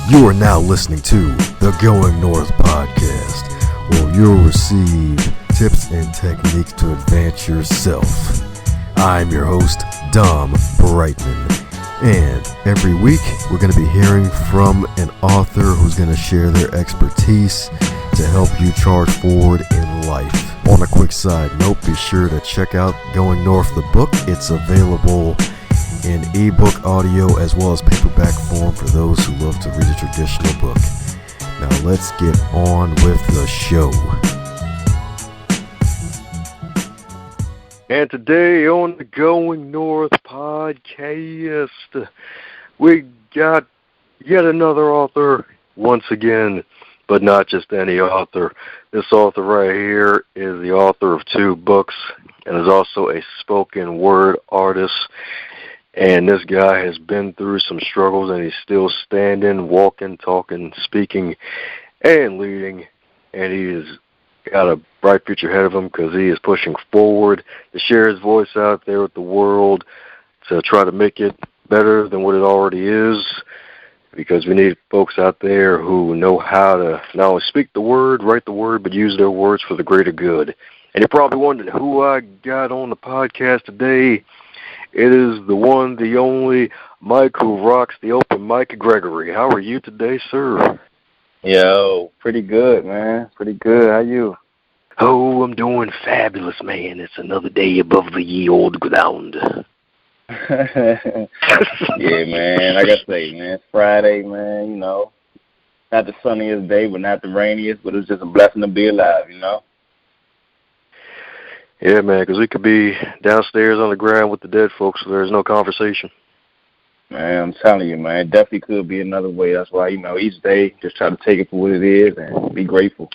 You are now listening to the Going North podcast, where you'll receive tips and techniques to advance yourself. I'm your host, Dom Brightman, and every week we're going to be hearing from an author who's going to share their expertise to help you charge forward in life. On a quick side note, be sure to check out Going North the book. It's available in ebook, audio, as well as paperback form for those who love to read a traditional book. Now let's get on with the show. And today on the Going North podcast, we got yet another author once again, but not just any author. This author right here is the author of 2 books and is also a spoken word artist. And this guy has been through some struggles, and he's still standing, walking, talking, speaking, and leading. And he has got a bright future ahead of him because he is pushing forward to share his voice out there with the world to try to make it better than what it already is. Because we need folks out there who know how to not only speak the word, write the word, but use their words for the greater good. And you're probably wondering who I got on the podcast today. It is the one, the only, Myke who rocks the open, Myke Gregoree. How are you today, sir? Yo, pretty good, man. Pretty good. How you? Oh, I'm doing fabulous, man. It's another day above the ye old ground. Yeah, man. Like I say, man, it's Friday, man, you know. Not the sunniest day, but not the rainiest, but it's just a blessing to be alive, you know. Yeah, man, because we could be downstairs on the ground with the dead folks, so there's no conversation. Man, I'm telling you, man, it definitely could be another way. That's why, you know, each day, just try to take it for what it is and be grateful.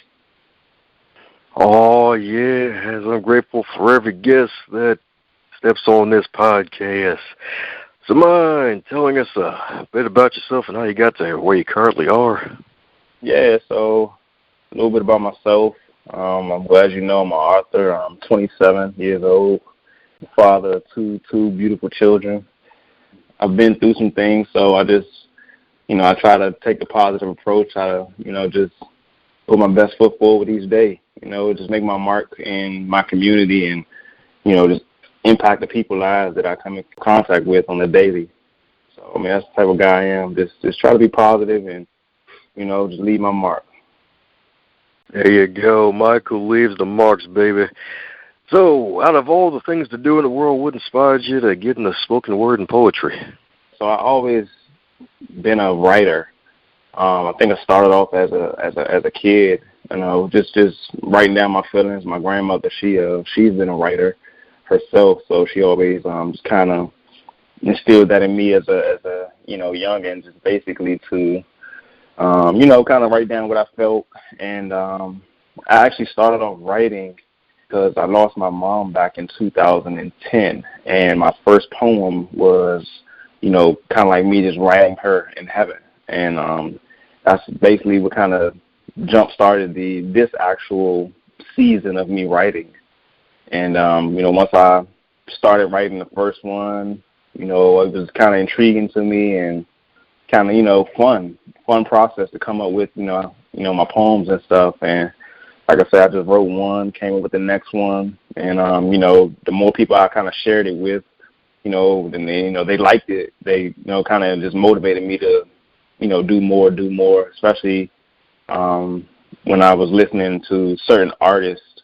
Oh, yeah, as I'm grateful for every guest that steps on this podcast. So mind telling us a bit about yourself and how you got to where you currently are? Yeah, so a little bit about myself. I'm glad you know I'm an author. I'm 27 years old, father of two beautiful children. I've been through some things, so I just, you know, I try to take the positive approach, try to, you know, just put my best foot forward each day, you know, just make my mark in my community and, you know, just impact the people's lives that I come in contact with on the daily. So, I mean, that's the type of guy I am. Just try to be positive and, you know, just leave my mark. There you go, Michael leaves the marks, baby. So, out of all the things to do in the world, what inspired you to get into spoken word and poetry? So I always been a writer. I think I started off as a kid, you know, just writing down my feelings. My grandmother, she's been a writer herself, so she always just kind of instilled that in me as a you know, youngin', just basically to you know, kind of write down what I felt. And I actually started off writing because I lost my mom back in 2010. And my first poem was, you know, kind of like me just writing her in heaven. And that's basically what kind of jump-started this actual season of me writing. And, you know, once I started writing the first one, you know, it was kind of intriguing to me and kind of, you know, fun process to come up with, you know, my poems and stuff. And like I said, I just wrote one, came up with the next one. And, you know, the more people I kind of shared it with, you know, then they, you know, they liked it. They, you know, kind of just motivated me to, you know, do more, especially when I was listening to certain artists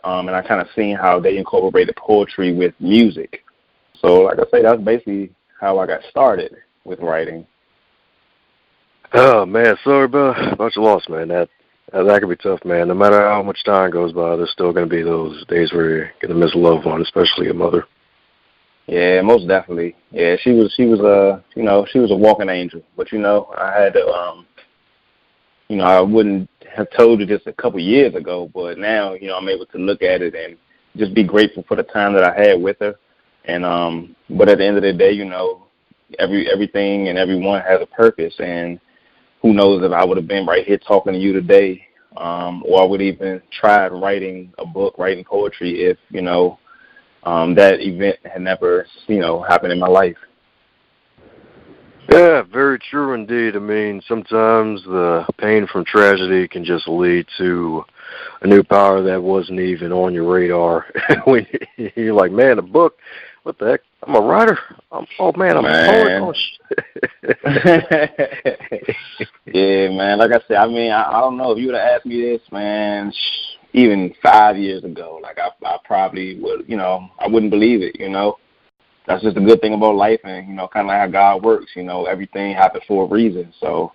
and I kind of seen how they incorporated poetry with music. So like I say, that's basically how I got started with writing. Oh, man, sorry about your loss, man. That can be tough, man. No matter how much time goes by, there's still going to be those days where you're going to miss a loved one, especially your mother. Yeah, most definitely. Yeah, she was you know, she was a walking angel. But, you know, I had to, you know, I wouldn't have told you this a couple years ago, but now, you know, I'm able to look at it and just be grateful for the time that I had with her. And, but at the end of the day, you know, everything and everyone has a purpose. And who knows if I would have been right here talking to you today, or I would even tried writing a book, writing poetry if, you know, that event had never, you know, happened in my life. Yeah, very true indeed. I mean, sometimes the pain from tragedy can just lead to a new power that wasn't even on your radar. When you're like, man, a book, what the heck? I'm a writer. I'm a poet. Man. Oh, Yeah, man. Like I said, I mean, I don't know if you would have asked me this, man, even 5 years ago. Like I probably would, I wouldn't believe it. That's just a good thing about life, and kind of like how God works. Everything happens for a reason. So,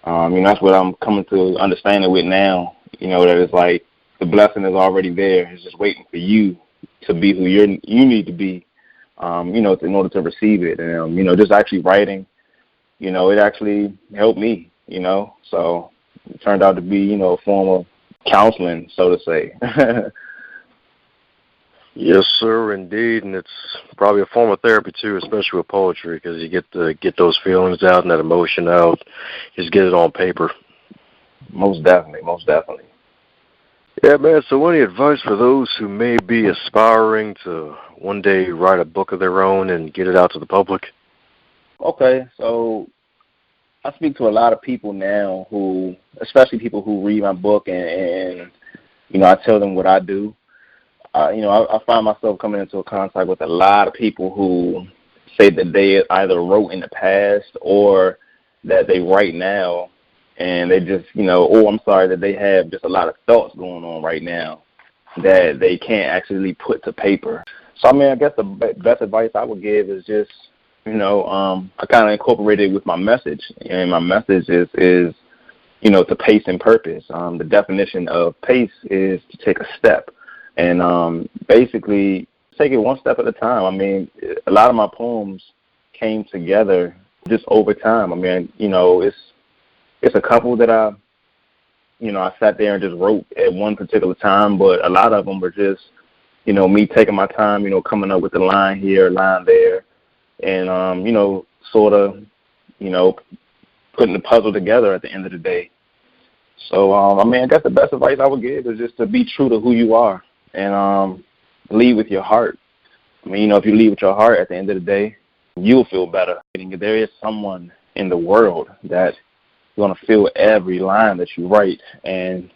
that's what I'm coming to understanding with now. That it's like the blessing is already there. It's just waiting for you to be who you need to be. In order to receive it, and just actually writing, it actually helped me. So it turned out to be, a form of counseling, so to say. yes, sir, indeed, and it's probably a form of therapy too, especially with poetry, because you get to get those feelings out and that emotion out. Just get it on paper. Most definitely. Yeah, man. So, any advice for those who may be aspiring to one day write a book of their own and get it out to the public? Okay, so I speak to a lot of people now who, especially people who read my book, and I tell them what I do. I find myself coming into contact with a lot of people who say that they either wrote in the past or that they write now, and they just, that they have just a lot of thoughts going on right now that they can't actually put to paper. So, I mean, I guess the best advice I would give is just, I kind of incorporated it with my message, and my message is to pace and purpose. The definition of pace is to take a step, and basically take it one step at a time. I mean, a lot of my poems came together just over time. I mean, it's a couple that I sat there and just wrote at one particular time, but a lot of them were just, me taking my time, coming up with a line here, a line there, and, sort of, putting the puzzle together at the end of the day. So, I mean, I guess the best advice I would give is just to be true to who you are and lead with your heart. I mean, if you lead with your heart at the end of the day, you'll feel better. There is someone in the world that's going to feel every line that you write. And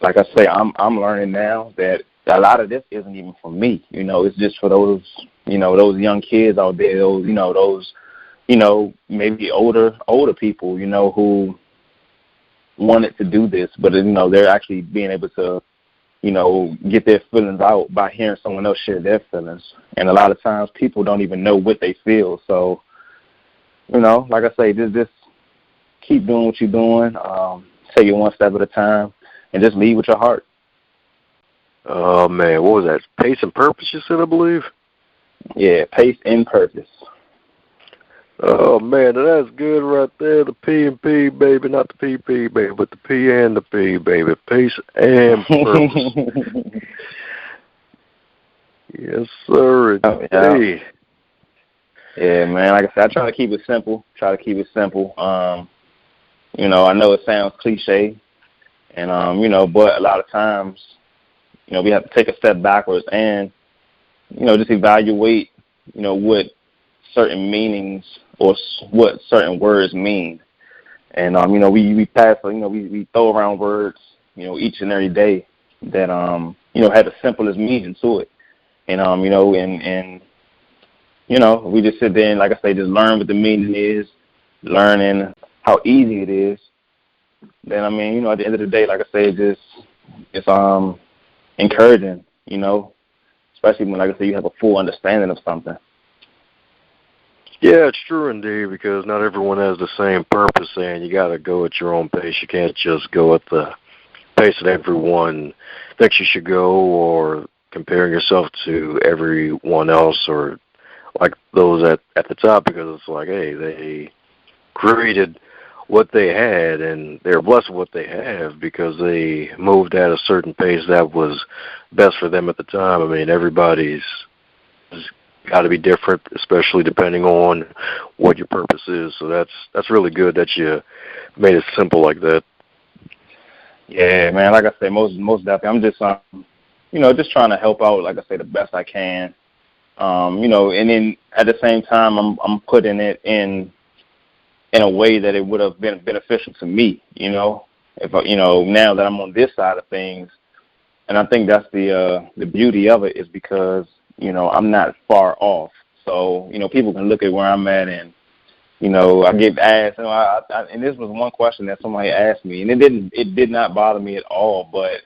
like I say, I'm learning now that a lot of this isn't even for me. It's just for those, those young kids out there, those, maybe older people, who wanted to do this, but, they're actually being able to, get their feelings out by hearing someone else share their feelings. And a lot of times people don't even know what they feel. So, like I say, just keep doing what you're doing. Take it one step at a time, and just lead with your heart. Oh, man, what was that? Pace and purpose, you said, I believe? Yeah, pace and purpose. Oh, man, that's good right there. The P and P, baby. Not the PP, baby, but the P and the P, baby. Pace and purpose. Yes, sir. Yeah. Yeah, man. Like I said, I try to keep it simple. I know it sounds cliche, and, but a lot of times, we have to take a step backwards and, just evaluate, what certain meanings or what certain words mean. And, we pass, we throw around words, each and every day that, have the simplest meaning to it. And, we just sit there and, like I say, just learn what the meaning is, learning how easy it is. Then, at the end of the day, like I say, it's encouraging, especially when, like I say, you have a full understanding of something. Yeah, it's true indeed, because not everyone has the same purpose, and you got to go at your own pace. You can't just go at the pace that everyone thinks you should go, or comparing yourself to everyone else, or like those at the top, because it's like, hey, they created what they had, and they're blessed with what they have because they moved at a certain pace that was best for them at the time. I mean, everybody's got to be different, especially depending on what your purpose is. So that's really good that you made it simple like that. Yeah, man. Like I say, most definitely. I'm just just trying to help out, like I say, the best I can. And then at the same time, I'm putting it in in a way that it would have been beneficial to me, if now that I'm on this side of things. And I think that's the beauty of it, is because, I'm not far off. So, people can look at where I'm at, and, I get asked, and this was one question that somebody asked me, and it did not bother me at all, but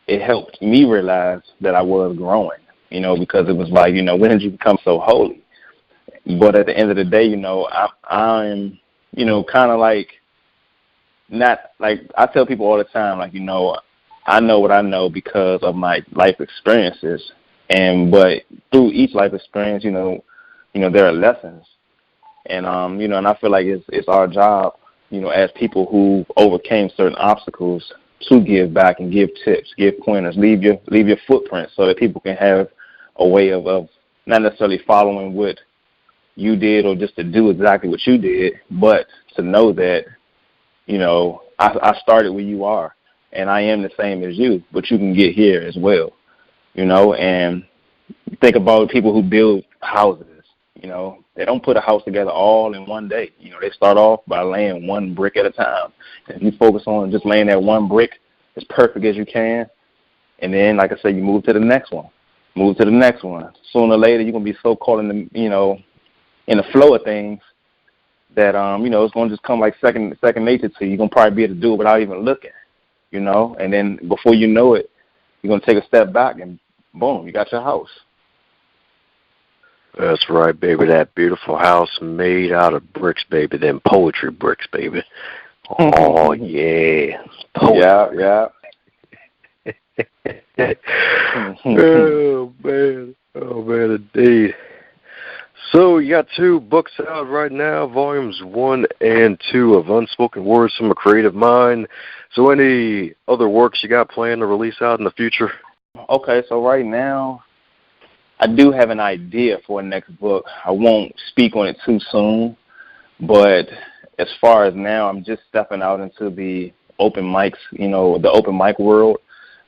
it helped me realize that I was growing, because it was like, when did you become so holy? But at the end of the day, I'm, kind of like, not like, I tell people all the time, like, I know what I know because of my life experiences, but through each life experience, there are lessons, and and I feel like it's our job, as people who overcame certain obstacles, to give back and give tips, give pointers, leave your footprint, so that people can have a way of not necessarily following what you did or just to do exactly what you did, but to know that, I started where you are, and I am the same as you, but you can get here as well, and think about people who build houses. They don't put a house together all in one day. They start off by laying one brick at a time. And if you focus on just laying that one brick as perfect as you can, and then, like I said, you move to the next one. Sooner or later, you're going to be so caught in the, in the flow of things that, it's going to just come like second nature to you. You're going to probably be able to do it without even looking, and then before you know it, you're going to take a step back and boom, you got your house. That's right, baby. That beautiful house made out of bricks, baby. Them poetry bricks, baby. Oh, yeah. Poetry. Yeah. Oh, man, indeed. So you got 2 books out right now, volumes 1 and 2 of Unspoken Words from a Creative Mind. So any other works you got planned to release out in the future? Okay, so right now, I do have an idea for a next book. I won't speak on it too soon, but as far as now, I'm just stepping out into the open mics, the open mic world.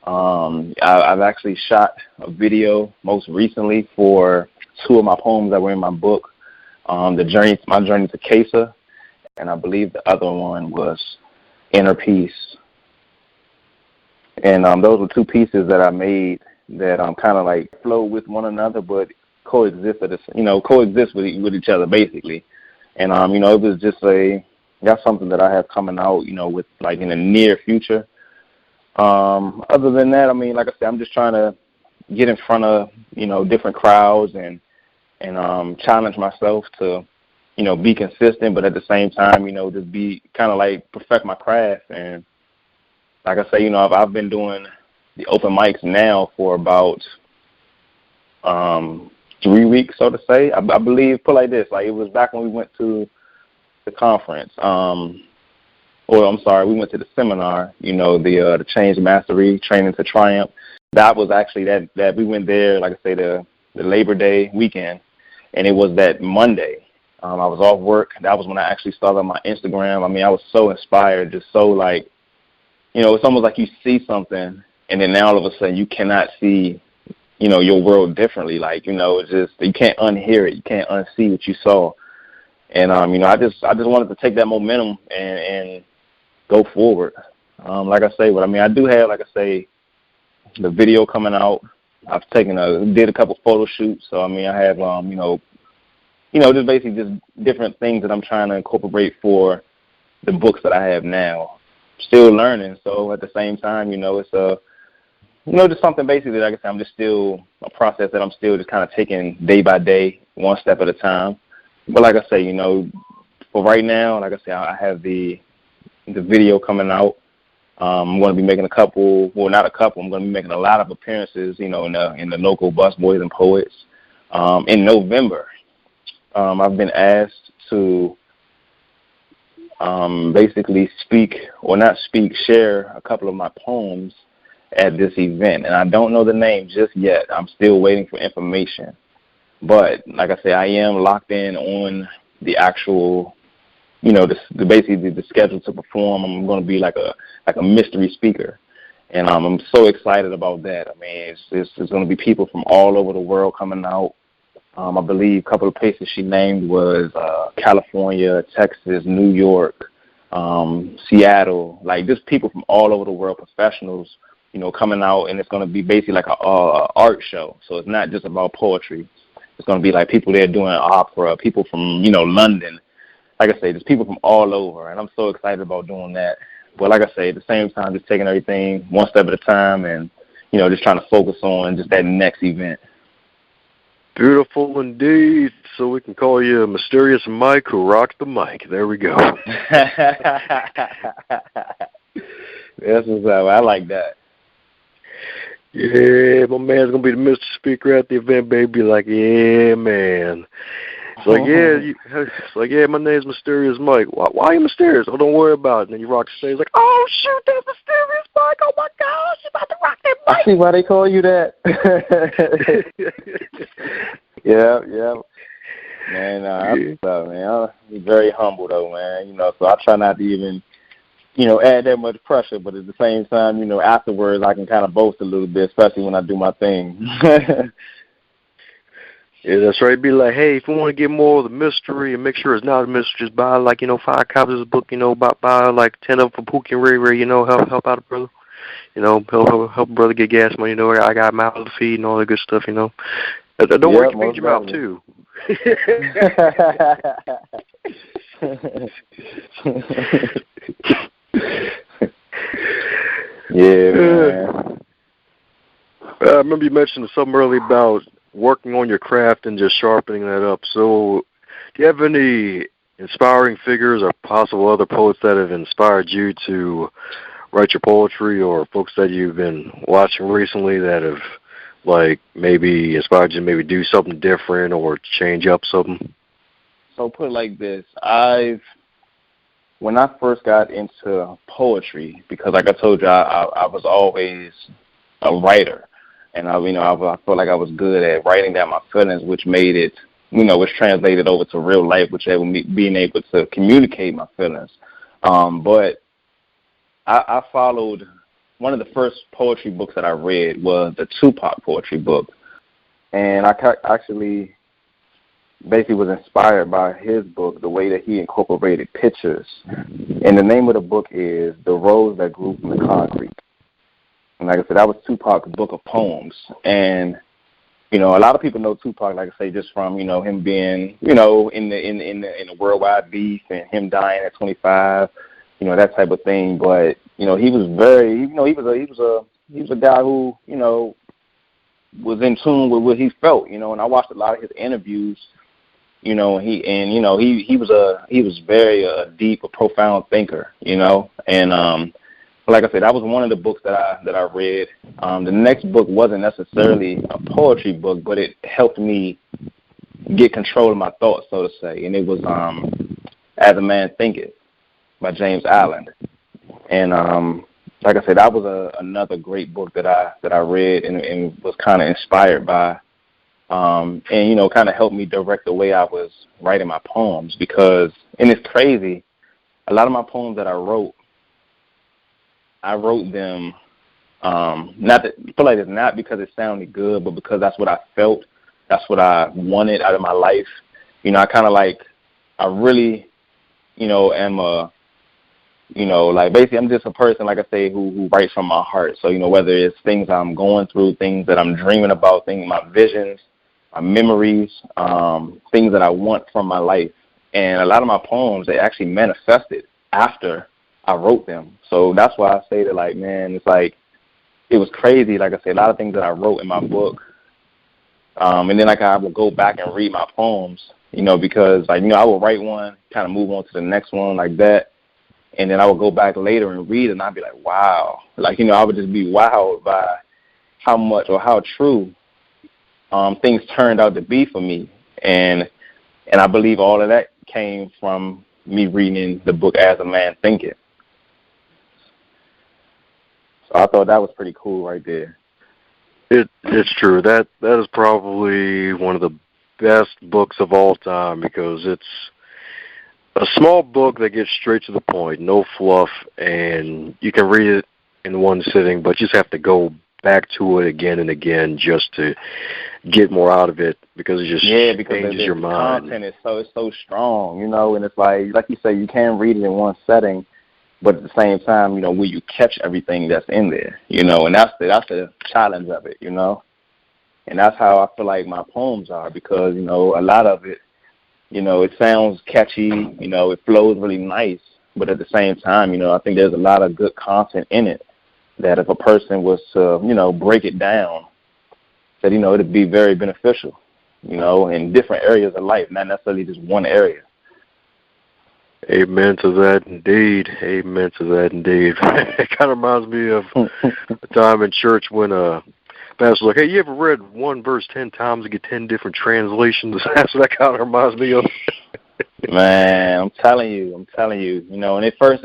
I've actually shot a video most recently for 2 of my poems that were in my book, my journey to Casa, and I believe the other one was Inner Peace. And those were 2 pieces that I made that kind of like flow with one another, but coexist with each other basically. And it was just that's something that I have coming out, with like in the near future. Other than that, like I said, I'm just trying to get in front of different crowds and challenge myself to be consistent, but at the same time just be kind of like perfect my craft. And like I say, I've been doing the open mics now for about 3 weeks, so to say. I believe, put like this, like it was back when we went to the conference. We went to the seminar, the Change Mastery, Training to Triumph. That was actually that we went there, like I say, the Labor Day weekend, and it was that Monday. I was off work. That was when I actually started my Instagram. I was so inspired, just so like, it's almost like you see something, and then now all of a sudden you cannot see, your world differently. Like, it's just, you can't unhear it. You can't unsee what you saw. And, I just wanted to take that momentum and go forward. Like I say, I do have, like I say, the video coming out. I've did a couple photo shoots. So, I have, just basically just different things that I'm trying to incorporate for the books that I have now. Still learning. So at the same time, it's just something basically, like I said, I'm just still a process that I'm still just kind of taking day by day, one step at a time. But like I say, for right now, like I say, I have the video coming out. I'm going to be making I'm going to be making a lot of appearances, in the local Bus Boys and Poets. In November, I've been asked to basically share a couple of my poems at this event. And I don't know the name just yet. I'm still waiting for information. But like I say, I am locked in on the actual, basically the schedule to perform. I'm going to be like a mystery speaker. And I'm so excited about that. It's going to be people from all over the world coming out. I believe a couple of places she named was California, Texas, New York, Seattle, like just people from all over the world, professionals, coming out, and it's going to be basically like a art show. So it's not just about poetry. It's going to be like people there doing opera, people from, London. Like I say, just people from all over, and I'm so excited about doing that. But like I say, at the same time, just taking everything one step at a time and, just trying to focus on just that next event. Beautiful indeed. So we can call you Mysterious Myke who rocks the mic. There we go. That's what's up. I like that. Yeah, my man's going to be the Mr. Speaker at the event, baby. Like, yeah, man. It's like, yeah, my name's Mysterious Myke. Why are you mysterious? Oh, don't worry about it. And then you rock the stage like, oh, shoot, that's Mysterious Myke. Oh, my gosh, you about to rock that mic. I see why they call you that. Yeah. Man, that's what's up, man. I'm very humble, though, man. So I try not to even, add that much pressure. But at the same time, afterwards I can kind of boast a little bit, especially when I do my thing. Yeah, that's right. Be like, hey, if you want to get more of the mystery and make sure it's not a mystery, just buy, 5 copies of the book, buy 10 of them for Pookie and Ray Ray, help out a brother. Help a brother get gas money, I got a mouth to feed and all that good stuff, Don't worry, you can feed your mouth, too. Yeah, man. I remember you mentioned something earlier about working on your craft and just sharpening that up. So do you have any inspiring figures or possible other poets that have inspired you to write your poetry, or folks that you've been watching recently that have, maybe inspired you to maybe do something different or change up something? So put it like this. When I first got into poetry, because like I told you, I was always a writer. And I felt like I was good at writing down my feelings, which made it, which translated over to real life, which able me being able to communicate my feelings. But I followed one of the first poetry books that I read was the Tupac poetry book, and I actually basically was inspired by his book, the way that he incorporated pictures. And the name of the book is The Rose That Grew from the Concrete. And like I said, that was Tupac's book of poems. And, a lot of people know Tupac, like I say, just from, him being, in the worldwide beef and him dying at 25, that type of thing. But, he was very, he was a guy who, was in tune with what he felt, and I watched a lot of his interviews, he was very deep, a profound thinker, and, like I said, that was one of the books that I read. The next book wasn't necessarily a poetry book, but it helped me get control of my thoughts, so to say. And it was As a Man Thinketh by James Allen. And like I said, that was another great book that I read and was kind of inspired by. And kind of helped me direct the way I was writing my poems, because, and it's crazy, a lot of my poems that I wrote them, not because it sounded good, but because that's what I felt, that's what I wanted out of my life. I kind of I really, am basically I'm just a person, like I say, who writes from my heart. So, whether it's things I'm going through, things that I'm dreaming about, my visions, my memories, things that I want from my life. And a lot of my poems, they actually manifested after I wrote them. So that's why I say that, man, it's it was crazy. Like I said, a lot of things that I wrote in my book. And then I would go back and read my poems, because I would write one, kind of move on to the next one like that. And then I would go back later and read it, and I'd be like, wow. I would just be wowed by how much or how true things turned out to be for me. And I believe all of that came from me reading the book As a Man Thinketh. So I thought that was pretty cool right there. It's true. That is probably one of the best books of all time, because it's a small book that gets straight to the point, no fluff, and you can read it in one sitting, but you just have to go back to it again and again just to get more out of it because it just because changes your the mind. content is so strong, and it's like you say, you can read it in one setting, but at the same time, will you catch everything that's in there, and that's the challenge of it, and that's how I feel like my poems are, because, a lot of it, it sounds catchy, it flows really nice, but at the same time, I think there's a lot of good content in it that if a person was to, break it down, that, it'd be very beneficial, in different areas of life, not necessarily just one area. Amen to that indeed. Amen to that indeed. It kind of reminds me of a time in church when pastor's like, hey, you ever read one verse 10 times and get 10 different translations? That's what that kind of reminds me of. Man, I'm telling you, and it first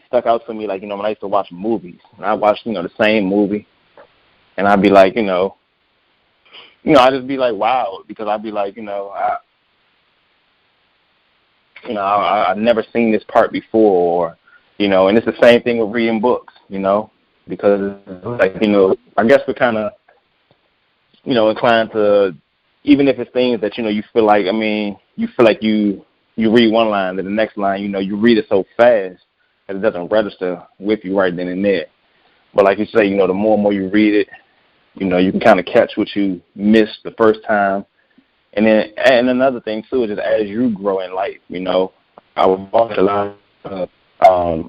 stuck out to me, like, when I used to watch movies, and I watched, the same movie, and I'd be like, I'd just be like, wow, because I'd be like, I've never seen this part before, or, and it's the same thing with reading books, because, like, I guess we're kind of, inclined to, even if it's things that, you feel like, you feel like you read one line, and the next line, you read it so fast that it doesn't register with you right then and there. But like you say, the more and more you read it, you can kind of catch what you missed the first time. And another thing, too, is just as you grow in life, I would watch a lot of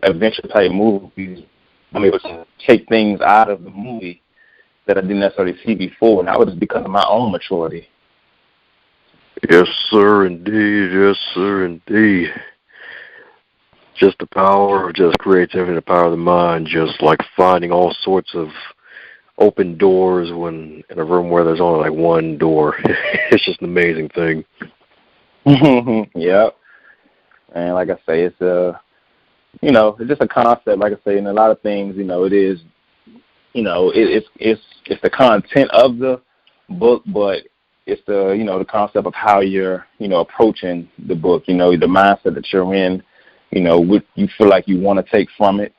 adventure-type movies. I'm able to take things out of the movie that I didn't necessarily see before, and that was because of my own maturity. Yes, sir, indeed. Yes, sir, indeed. Just the power of just creativity, the power of the mind, just like finding all sorts of open doors when in a room where there's only like one door. It's just an amazing thing. Yep. And like I say, it's it's just a concept, like I say, and a lot of things, it is, it's the content of the book, but it's the, the concept of how you're, approaching the book, the mindset that you're in, what you feel like you want to take from it.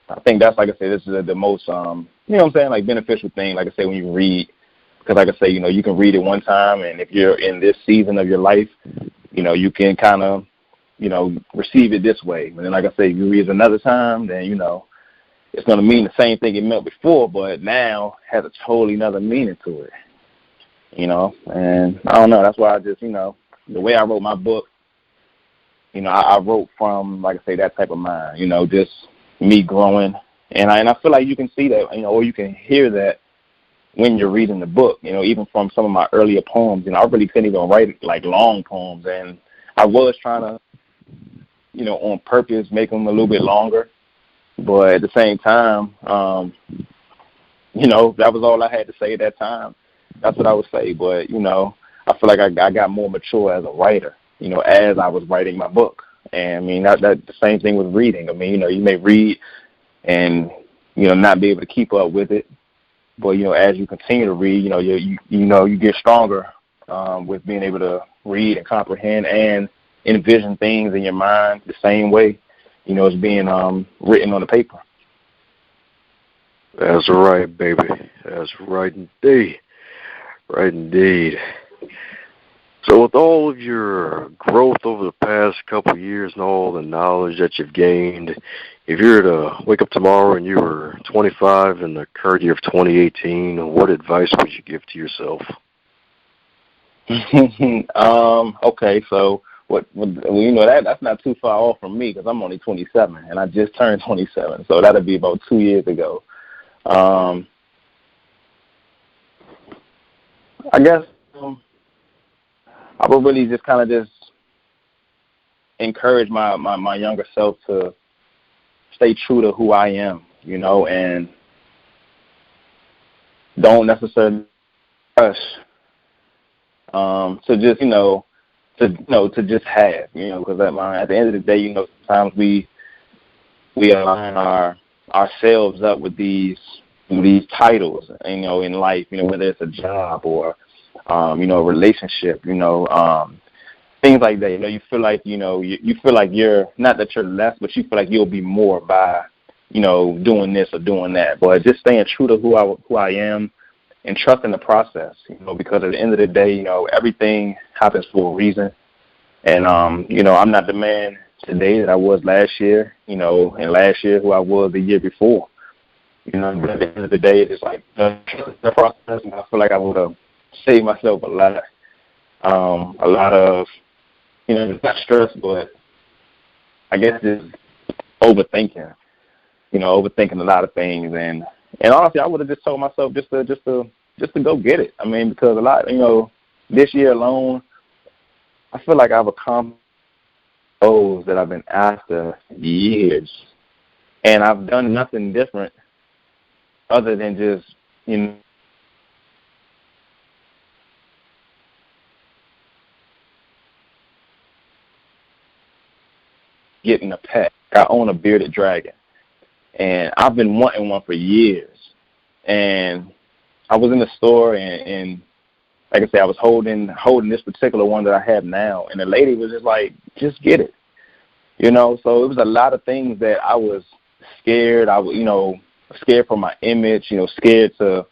I think that's, like I say, this is the most, like beneficial thing, like I say, when you read, because like I say, you can read it one time, and if you're in this season of your life, you can kind of, receive it this way. And then, like I say, if you read it another time, then, it's going to mean the same thing it meant before, but now has a totally another meaning to it, and I don't know, that's why I just, the way I wrote my book, I wrote from, like I say, that type of mind, just me growing. And I feel like you can see that, or you can hear that when you're reading the book, even from some of my earlier poems. I really couldn't even write, like, long poems. And I was trying to, on purpose, make them a little bit longer. But at the same time, that was all I had to say at that time. That's what I would say. But, I feel like I got more mature as a writer, as I was writing my book. And, that the same thing with reading. You may read and, not be able to keep up with it. But, as you continue to read, you get stronger with being able to read and comprehend and envision things in your mind the same way, it's being written on the paper. That's right, baby. That's right indeed. Right indeed. So with all of your growth over the past couple of years and all the knowledge that you've gained, if you were to wake up tomorrow and you were 25 in the current year of 2018, what advice would you give to yourself? Okay, so that's not too far off from me because I'm only 27 and I just turned 27, so that'll be about 2 years ago. I guess I would really just kind of just encourage my younger self to stay true to who I am, and don't necessarily rush to just, to just have, because at the end of the day, sometimes we align ourselves up with these titles, in life, whether it's a job or, a relationship, things like that. You feel like, you feel like you're, not that you're less, but you feel like you'll be more by, doing this or doing that. But just staying true to who I am and trusting the process, because at the end of the day, everything happens for a reason. And, I'm not the man today that I was last year, and last year who I was the year before. But at the end of the day, it's like the process, and I feel like I would have saved myself a lot of, not stress, but I guess just overthinking, overthinking a lot of things. And honestly, I would have just told myself just to go get it. I mean, because a lot, this year alone, I feel like I've accomplished goals that I've been after years, and I've done nothing different other than just, getting a pet. I own a bearded dragon, and I've been wanting one for years. And I was in the store, and like I said, I was holding this particular one that I have now, and the lady was just like, just get it. So it was a lot of things that I was scared. I was, scared for my image, scared to,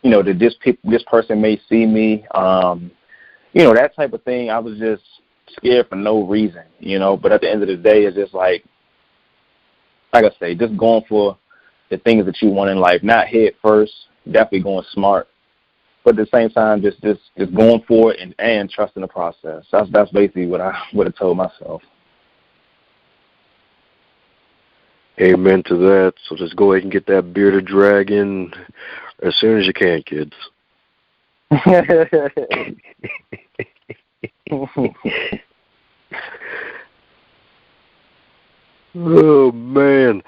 that this person may see me, that type of thing. I was just scared for no reason, but at the end of the day, it's just like I say, just going for the things that you want in life, not head first, definitely going smart, but at the same time, just going for it and trusting the process. That's basically what I would have told myself. Amen to that. So just go ahead and get that bearded dragon as soon as you can, kids. Oh, man.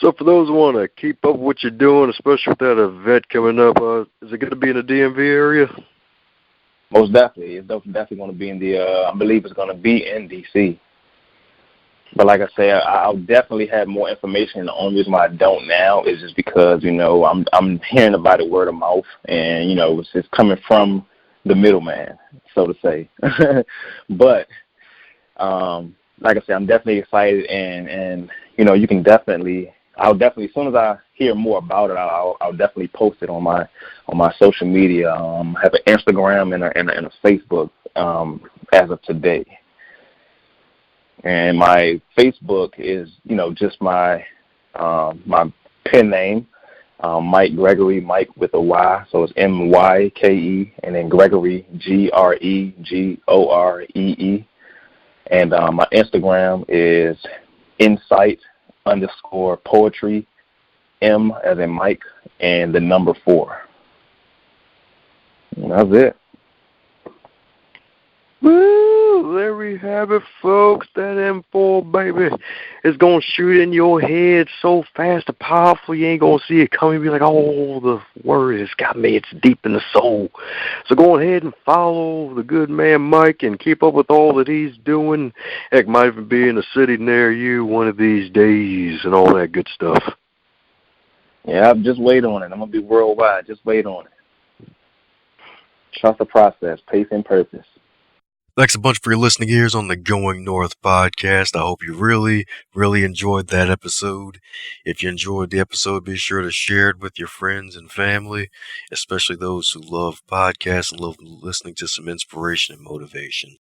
So for those who want to keep up with what you're doing, especially with that event coming up, is it going to be in the DMV area? Most definitely. It's definitely going to be in I believe it's going to be in D.C. But like I say, I'll definitely have more information. The only reason why I don't now is just because, I'm hearing about it word of mouth, and, it's just coming from the middleman, so to say. But, like I said, I'm definitely excited, and you can I'll definitely, as soon as I hear more about it, I'll definitely post it on my social media. I have an Instagram and a Facebook as of today. And my Facebook is, just my pen name, Myke Gregoree, Myke with a Y, so it's MYKE, and then Gregoree, GREGOREE. And my Instagram is insight_poetry, M as in Mike, and the number 4. And that's it. Woo! There we have it, folks. That info, baby, is going to shoot in your head so fast and powerful you ain't going to see it coming. Be like, oh, the word has got me. It's deep in the soul. So go ahead and follow the good man Myke and keep up with all that he's doing. Heck, might even be in a city near you one of these days and all that good stuff. Yeah, just wait on it. I'm going to be worldwide. Just wait on it. Trust the process. Pace and purpose. Thanks a bunch for your listening ears on the Going North podcast. I hope you really, really enjoyed that episode. If you enjoyed the episode, be sure to share it with your friends and family, especially those who love podcasts and love listening to some inspiration and motivation.